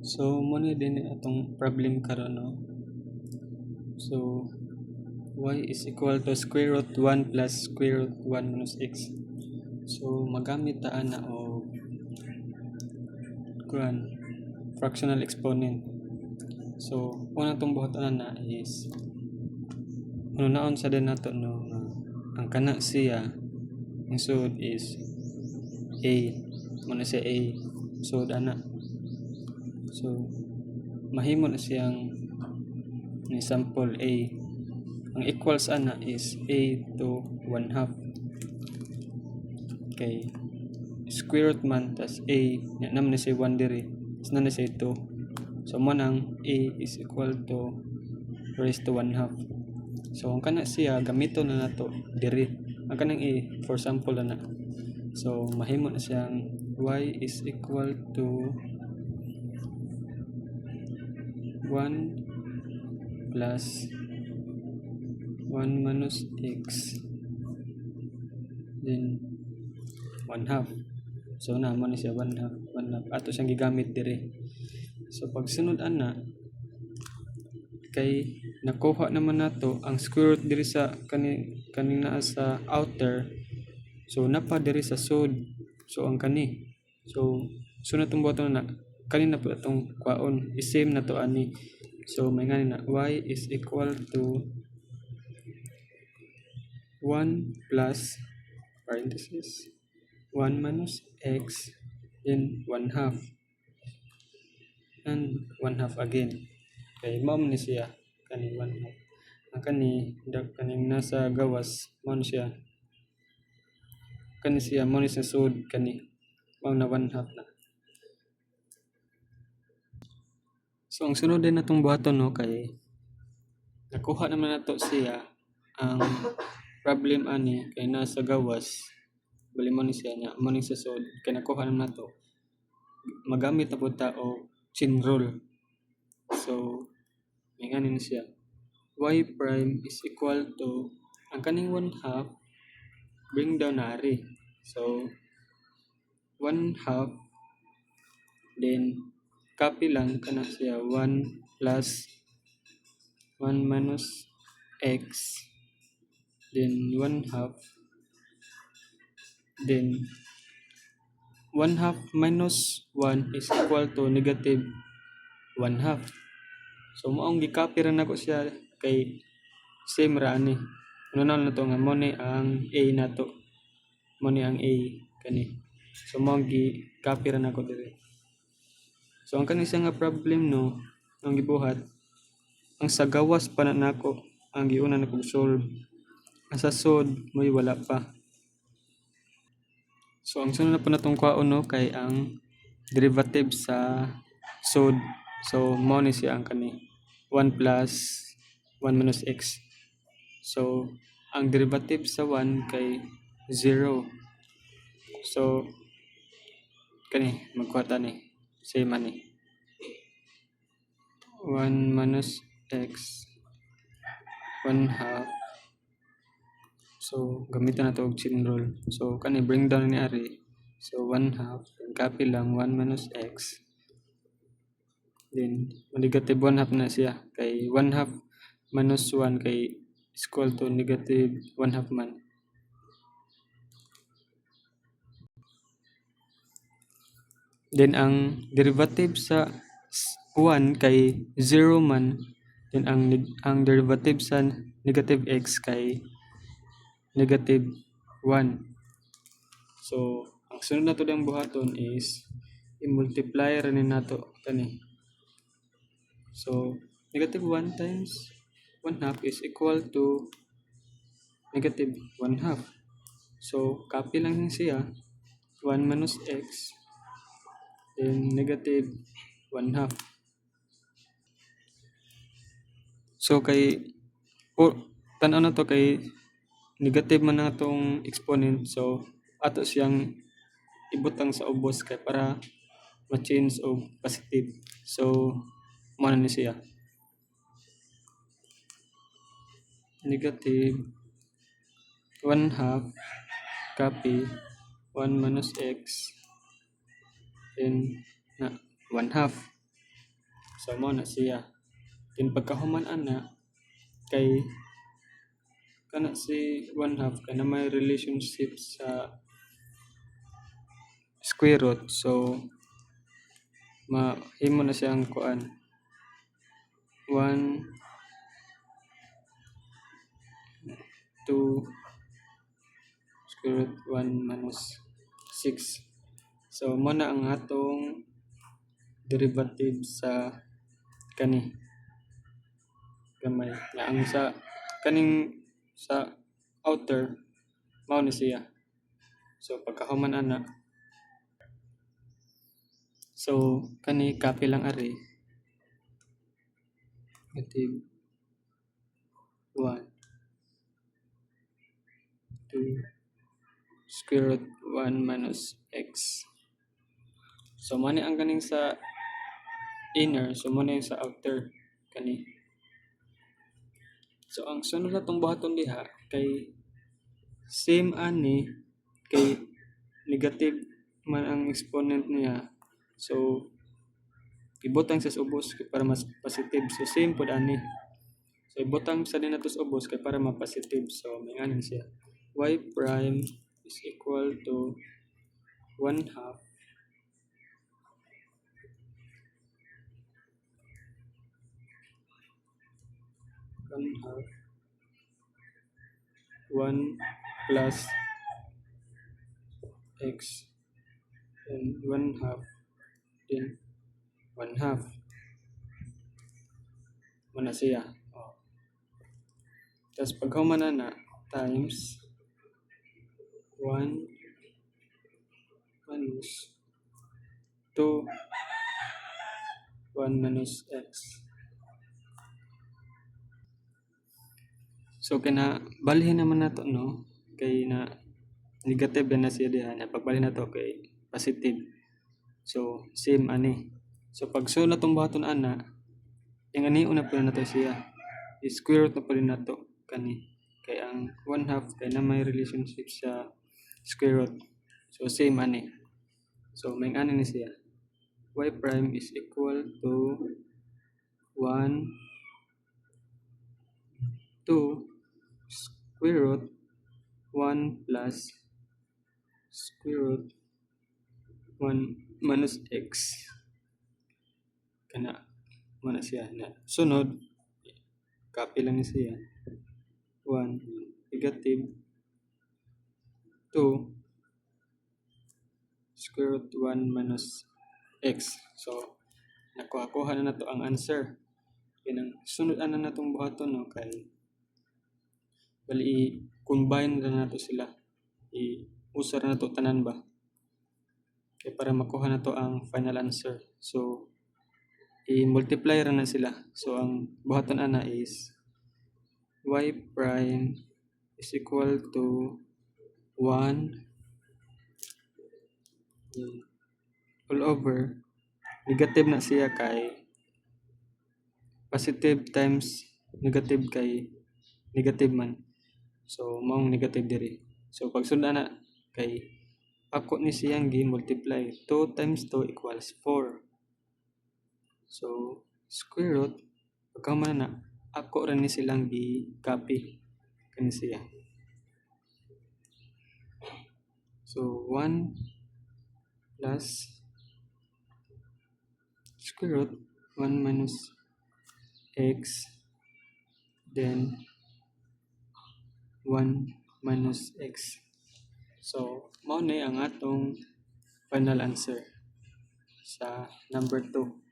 So muna din atong problem karon no. So y is equal to square root 1 plus square root 1 minus x. So magamit ta ana og kuan fractional exponent. So una tong buhaton na is naon sa din nato no ang kana siya ang sud is a muna siya a sud ana. So mahimo na siyang ni sample a. Ang equals ana is a to 1 half. Okay. Square root man tas a naman na siya 1 diri. Is na siya 2. So mo nang a is equal to raised to 1 half. So ang kana siya gamito na nato diri. Ang kanang a for sample na. So mahimo na siyang y is equal to 1 plus 1 minus x then 1 half. So na mo ni siya 1 half, 1 half. Ato siyang gigamit dire. So pag sunod ana kay nakuha naman nato ang square root diri sa kanina sa outer. So napa diri sa sud. So ang kani. So sunod tong button na kanina po atong kwaon is-same na to ani. So may ngani na y is equal to 1 plus parenthesis 1 minus x then 1 half and 1 half again. Kay mao ni siya kani 1 half. Ang kaning nasa gawas mao siya kani siya mao ni sa sud kani mao na 1 half na. So ang sunod din natong buhaton no kay nakuha naman nato siya ang problem ani kay nasa gawas bali mo ni siya nya mo ni sa sud kay nakuha naman nato magamit na pud ta og chain rule. So may ngani ni siya y prime is equal to ang kaning 1 half bring down na ari. So 1 half then copy lang kana siya 1 plus 1 minus x then 1 half then 1 half minus 1 is equal to negative 1 half. So moong gi-copy ra nako siya kay same ra ani. Ano na to nga mo ni ang a nato. Mo ni ang a kani. So moong gi-copy ra nako diri. So ang kani siya nga problem no ang gibuhat ang sa gawas pa na nako ang giuna nako solve. Ang sa sud mo'y wala pa. So ang sunod na po natong kwaon no kay ang derivative sa sud. So mo ni siya ang kani 1 plus 1 minus x. So ang derivative sa 1 kay 0. So kani magkuha ta ni same ani 1 minus x 1 half. So gamitan nato og chain rule. So kani bring down ni ari. So 1 half then copy lang 1 minus x. Then negative 1 half na siya kay 1 half minus 1 kay is equal to negative 1 half man. Then ang derivative sa 1 kay 0 man. Then ang derivative sa negative x kay negative 1. So ang sunod na to dang buhaton is i-multiply ra ni nato kani. So negative 1 times 1 half is equal to negative 1 half. So copy lang siya 1 minus x then negative 1 half. So kay tan-aw na to kay negative man na tong exponent. So ato siyang ibutang sa ubos kay para ma-change og positive. So mo na ni siya negative 1 half copy 1 minus x then na 1 half. So mao na siya. Then pagkahuman ana kay kana si 1/2 kay na may relationship sa square root. So mahimo na siyang kuan 1 2 square root 1 minus 6. So mo na ang atong derivative sa kani gamay na ang sa kaning sa outer mao ni siya. So pagkahuman ana so kani copy lang ari negative 1 2 square root 1 minus x. So mo ni ang kaning sa inner, so mo na yung sa outer kani. So ang sunod na tong buhaton diha kay same ani kay negative man ang exponent niya. So ibutang sa ubos kay para mas positive. So same pud ani. So ibutang sa din nato sa ubos kay para ma-positive. So may nganin siya. Y prime is equal to 1/2 1 plus x and 1/2 then 1/2 muna siya. Tapos paghuman na times 1 minus 2 1 minus x. So kina balhin naman nato no kay na negative na siya diha na pagbalhin nato kay positive. So same ani. So pag sunod natong buhaton ana yung ani una pa nato siya square root na pa rin nato kani kay ang 1/2 kay na may relationship sa square root. So same ani. So may ani ni siya. Y prime is equal to 1 2 square root 1 plus square root 1 minus x. Kana mana siya na sunod copy lang ni siya 1 negative 2 square root 1 minus x. So nakuha na nato ang answer. Kinang sunod ana natong buhaton no kay bali i-combine na nato sila. I-usar na nato tanan ba kay para makuha na to ang final answer. So i-multiply ra na sila. So ang buhaton ana is y prime is equal to 1 all over negative na siya kay positive times negative kay negative man. So maong negative diri. So pag sundan na kay ako ni siyang gi-multiply 2 times 2 equals 4. So square root pagka na ako rin ni silang gi-copy kani siya. So 1 plus square root 1 minus x then 1 minus x. So mao ni ang atong final answer sa number 2.